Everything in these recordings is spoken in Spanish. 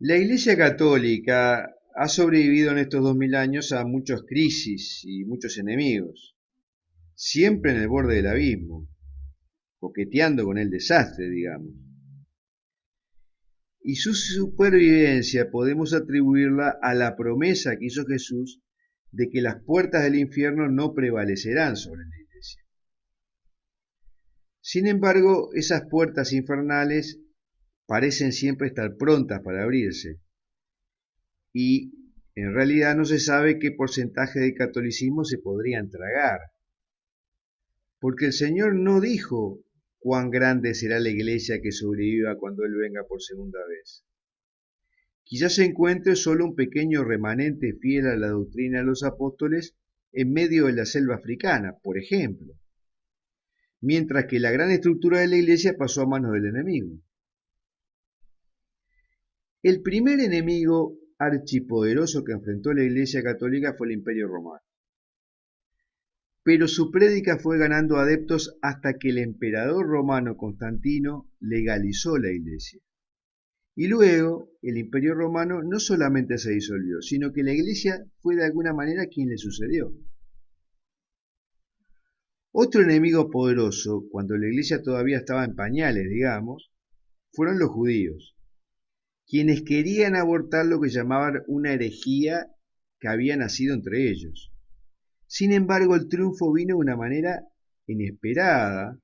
La Iglesia Católica ha sobrevivido en estos 2000 años a muchas crisis y muchos enemigos, siempre en el borde del abismo, coqueteando con el desastre, digamos. Y su supervivencia podemos atribuirla a la promesa que hizo Jesús de que las puertas del infierno no prevalecerán sobre la Iglesia. Sin embargo, esas puertas infernales parecen siempre estar prontas para abrirse, y en realidad no se sabe qué porcentaje de catolicismo se podrían tragar, porque el Señor no dijo cuán grande será la iglesia que sobreviva cuando Él venga por segunda vez. Quizás se encuentre solo un pequeño remanente fiel a la doctrina de los apóstoles en medio de la selva africana, por ejemplo, mientras que la gran estructura de la iglesia pasó a manos del enemigo. El primer enemigo archipoderoso que enfrentó la Iglesia Católica fue el Imperio Romano. Pero su prédica fue ganando adeptos hasta que el emperador romano Constantino legalizó la Iglesia. Y luego el Imperio Romano no solamente se disolvió, sino que la Iglesia fue de alguna manera quien le sucedió. Otro enemigo poderoso, cuando la Iglesia todavía estaba en pañales, digamos, fueron los judíos, quienes querían abortar lo que llamaban una herejía que había nacido entre ellos. Sin embargo, el triunfo vino de una manera inesperada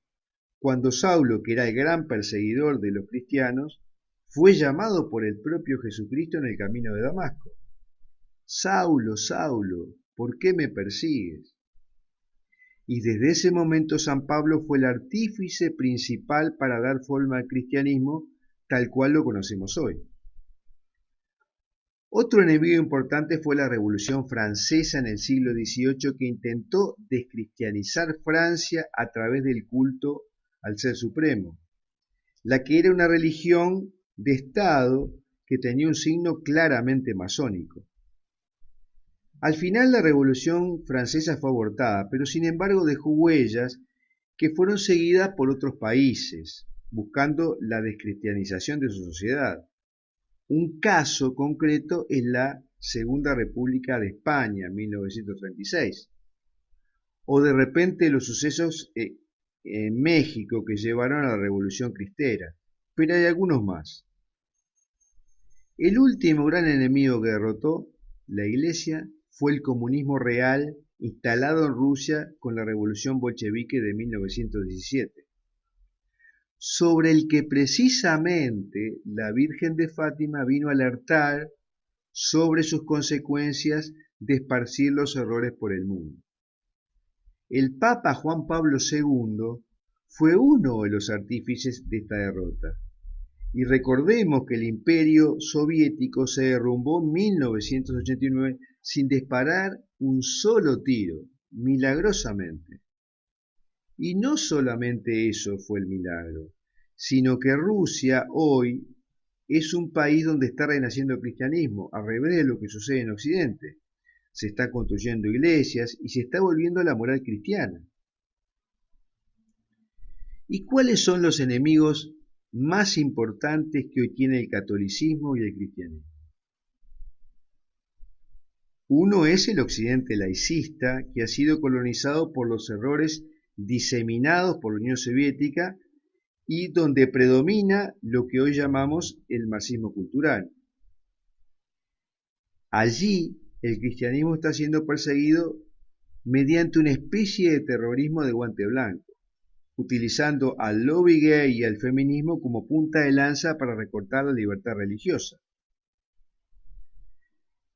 cuando Saulo, que era el gran perseguidor de los cristianos, fue llamado por el propio Jesucristo en el camino de Damasco. Saulo, Saulo, ¿por qué me persigues? Y desde ese momento San Pablo fue el artífice principal para dar forma al cristianismo tal cual lo conocemos hoy. Otro enemigo importante fue la Revolución Francesa en el siglo XVIII, que intentó descristianizar Francia a través del culto al Ser Supremo, la que era una religión de Estado que tenía un signo claramente masónico. Al final la Revolución Francesa fue abortada, pero sin embargo dejó huellas que fueron seguidas por otros países, buscando la descristianización de su sociedad. Un caso concreto es la Segunda República de España, 1936, o de repente los sucesos en México que llevaron a la Revolución Cristera, pero hay algunos más. El último gran enemigo que derrotó la Iglesia fue el comunismo real instalado en Rusia con la Revolución Bolchevique de 1917. Sobre el que precisamente la Virgen de Fátima vino a alertar sobre sus consecuencias de esparcir los errores por el mundo. El Papa Juan Pablo II fue uno de los artífices de esta derrota. Y recordemos que el imperio soviético se derrumbó en 1989 sin disparar un solo tiro, milagrosamente. Y no solamente eso fue el milagro, sino que Rusia hoy es un país donde está renaciendo el cristianismo, al revés de lo que sucede en Occidente. Se está construyendo iglesias y se está volviendo a la moral cristiana. ¿Y cuáles son los enemigos más importantes que hoy tiene el catolicismo y el cristianismo? Uno es el occidente laicista, que ha sido colonizado por los errores diseminados por la Unión Soviética y donde predomina lo que hoy llamamos el marxismo cultural. Allí el cristianismo está siendo perseguido mediante una especie de terrorismo de guante blanco, utilizando al lobby gay y al feminismo como punta de lanza para recortar la libertad religiosa.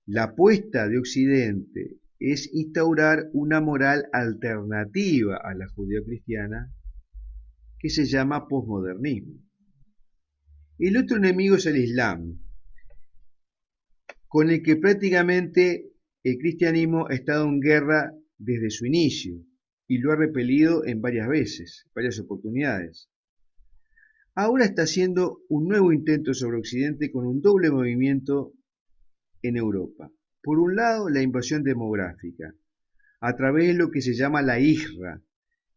La apuesta de Occidente es instaurar una moral alternativa a la judeocristiana que se llama posmodernismo. El otro enemigo es el Islam, con el que prácticamente el cristianismo ha estado en guerra desde su inicio y lo ha repelido en varias veces, varias oportunidades. Ahora está haciendo un nuevo intento sobre Occidente con un doble movimiento en Europa. Por un lado, la invasión demográfica, a través de lo que se llama la Hijra,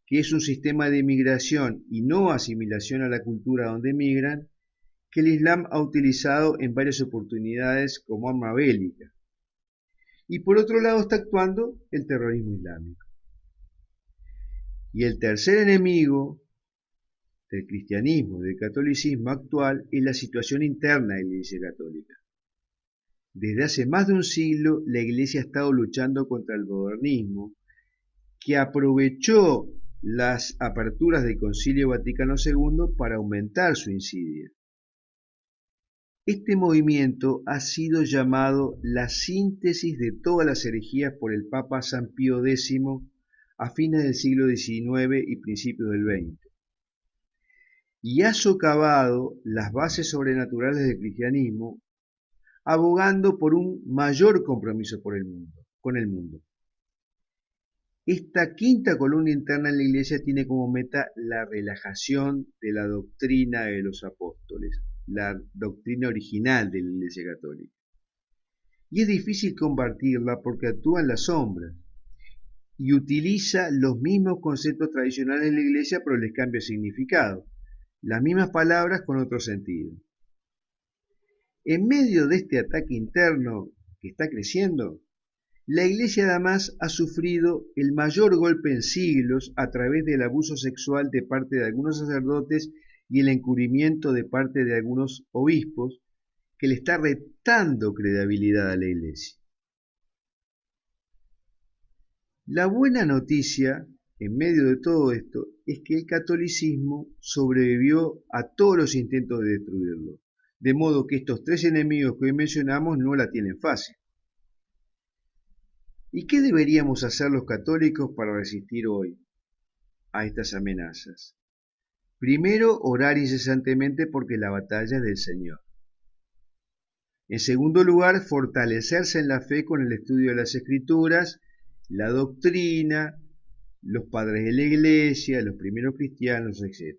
que es un sistema de migración y no asimilación a la cultura donde migran, que el Islam ha utilizado en varias oportunidades como arma bélica. Y por otro lado está actuando el terrorismo islámico. Y el tercer enemigo del cristianismo, del catolicismo actual, es la situación interna de la Iglesia Católica. Desde hace más de un siglo, la Iglesia ha estado luchando contra el modernismo, que aprovechó las aperturas del Concilio Vaticano II para aumentar su insidia. Este movimiento ha sido llamado la síntesis de todas las herejías por el Papa San Pío X a fines del siglo XIX y principios del XX, y ha socavado las bases sobrenaturales del cristianismo, abogando por un mayor compromiso con el mundo. Esta quinta columna interna en la Iglesia tiene como meta la relajación de la doctrina de los apóstoles, la doctrina original de la Iglesia Católica. Y es difícil combatirla porque actúa en la sombra y utiliza los mismos conceptos tradicionales de la Iglesia, pero les cambia significado. Las mismas palabras con otro sentido. En medio de este ataque interno que está creciendo, la Iglesia además ha sufrido el mayor golpe en siglos a través del abuso sexual de parte de algunos sacerdotes y el encubrimiento de parte de algunos obispos, que le está retando credibilidad a la Iglesia. La buena noticia, en medio de todo esto, es que el catolicismo sobrevivió a todos los intentos de destruirlo, de modo que estos tres enemigos que hoy mencionamos no la tienen fácil. ¿Y qué deberíamos hacer los católicos para resistir hoy a estas amenazas? Primero, orar incesantemente porque la batalla es del Señor. En segundo lugar, fortalecerse en la fe con el estudio de las Escrituras, la doctrina, los padres de la Iglesia, los primeros cristianos, etc.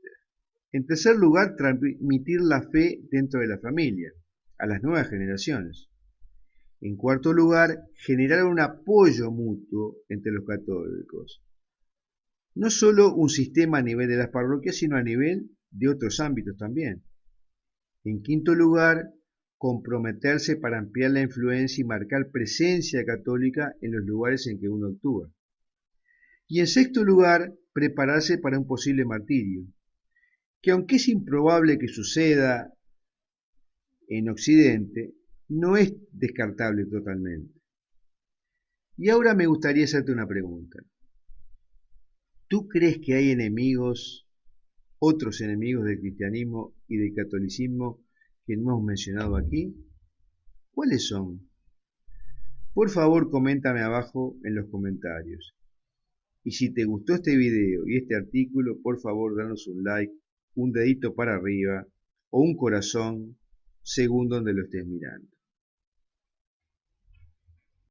En tercer lugar, transmitir la fe dentro de la familia, a las nuevas generaciones. En cuarto lugar, generar un apoyo mutuo entre los católicos. No solo un sistema a nivel de las parroquias, sino a nivel de otros ámbitos también. En quinto lugar, comprometerse para ampliar la influencia y marcar presencia católica en los lugares en que uno actúa. Y en sexto lugar, prepararse para un posible martirio, que aunque es improbable que suceda en Occidente, no es descartable totalmente. Y ahora me gustaría hacerte una pregunta. ¿Tú crees que hay enemigos, otros enemigos del cristianismo y del catolicismo que no hemos mencionado aquí? ¿Cuáles son? Por favor, coméntame abajo en los comentarios. Y si te gustó este video y este artículo, por favor, danos un like, un dedito para arriba o un corazón según donde lo estés mirando.